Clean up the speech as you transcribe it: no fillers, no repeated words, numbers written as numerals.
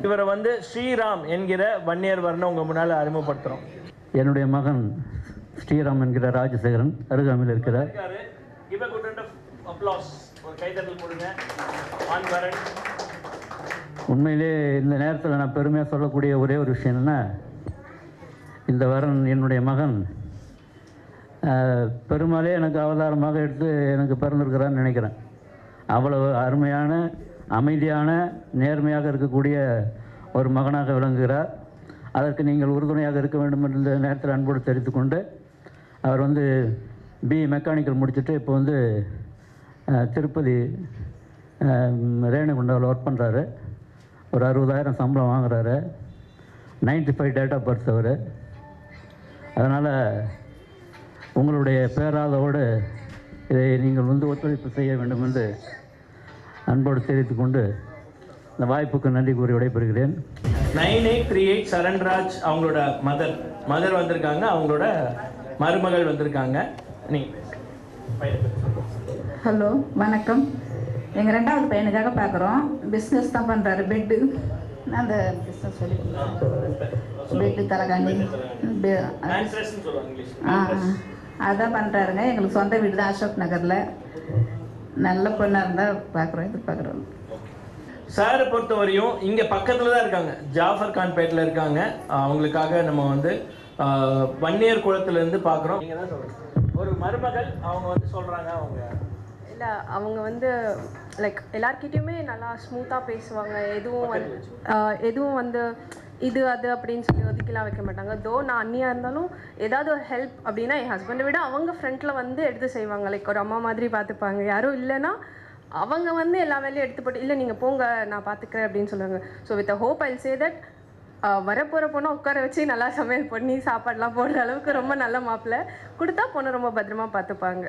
இவரை வந்து ஸ்ரீராம் என்கிற வன்னியர் வர்ணம் உங்கள் முன்னால் அறிமுகப்படுத்துகிறோம். என்னுடைய மகன் ஸ்ரீராம் என்கிற ராஜசேகரன் அருகாமையில் இருக்கிறார். உண்மையிலே இந்த நேரத்தில் நான் பெருமையாக சொல்லக்கூடிய ஒரே ஒரு விஷயம் என்னென்னா, இந்த வரன் என்னுடைய மகன் பெருமாளே எனக்கு அவதாரமாக எடுத்து எனக்கு பிறந்திருக்கிறான்னு நினைக்கிறேன். அவ்வளவு அருமையான, அமைதியான, நேர்மையாக இருக்கக்கூடிய ஒரு மகனாக விளங்குகிறார். அதற்கு நீங்கள் உறுதுணையாக இருக்க வேண்டும் என்ற இந்த நேரத்தில் அன்போடு தெரிவித்துக்கொண்டு, அவர் வந்து பிஇ மெக்கானிக்கல் முடிச்சுட்டு இப்போ வந்து திருப்பதி ரேணுகுண்டாவில் ஒர்க் பண்ணுறாரு. ஒரு 60,000 சம்பளம் வாங்குகிறாரு. 95 டேட் ஆஃப் பர்த் அவர். அதனால் உங்களுடைய பேராதோடு இதை நீங்கள் வந்து ஒத்துழைப்பு செய்ய வேண்டும் என்று அன்போடு தெரிவித்துக்கொண்டு இந்த வாய்ப்புக்கு நன்றி கூறி விடைபெறுகிறேன். 9838 சரண்ராஜ் அவங்களோட மதர் வந்திருக்காங்க, அவங்களோட மருமகள் வந்திருக்காங்க. ஹலோ, வணக்கம். எங்கள் 2வது பையனுக்காக பார்க்குறோம். பிஸ்னஸ் தான் பண்ணுறாரு. பெட்டு அந்த பிஸ்னஸ் சொல்லி பெட்டு தலைகாணி அதான் பண்ணுறாருங்க. எங்களுக்கு சொந்த வீடு தான் அசோக் நகரில். நல்ல பொண்ணாக இருந்தால் பார்க்குறோம், எதிர்பார்க்குறோம். சாரை பொறுத்தவரையும் இங்கே பக்கத்தில் தான் இருக்காங்க, ஜாஃபர் கான்பேட்டில் இருக்காங்க. அவங்களுக்காக நம்ம வந்து வன்னியர் குளத்துலேருந்து பார்க்குறோம். நீங்கள் தான் சொல்கிறீங்க ஒரு மருமகள், அவங்க வந்து சொல்கிறாங்க, அவங்க வந்து லைக் எல்லார்கிட்டையுமே நல்லா ஸ்மூத்தாக பேசுவாங்க. எதுவும் வந்து இது அது அப்படின்னு சொல்லி ஒதுக்கிலாம் வைக்க மாட்டாங்க. தோ நான் அண்ணியாக இருந்தாலும் ஏதாவது ஒரு ஹெல்ப் அப்படின்னா என் ஹஸ்பண்டை விட அவங்க ஃப்ரண்ட்டில் வந்து எடுத்து செய்வாங்க. லைக் ஒரு அம்மா மாதிரி பார்த்துப்பாங்க. யாரும் இல்லைன்னா அவங்க வந்து எல்லா வேலையும் எடுத்து போட்டு, இல்லை நீங்கள் போங்க நான் பார்த்துக்கிறேன் அப்படின்னு சொல்லுவாங்க. So with hope Jal say that வரப்போகிற பொண்ணை உட்கார வச்சு நல்லா சமையல் பண்ணி சாப்பாடெலாம் போடுற அளவுக்கு ரொம்ப நல்ல மாப்பிள்ளை கொடுத்தா பொண்ணு ரொம்ப பத்திரமா பார்த்துப்பாங்க.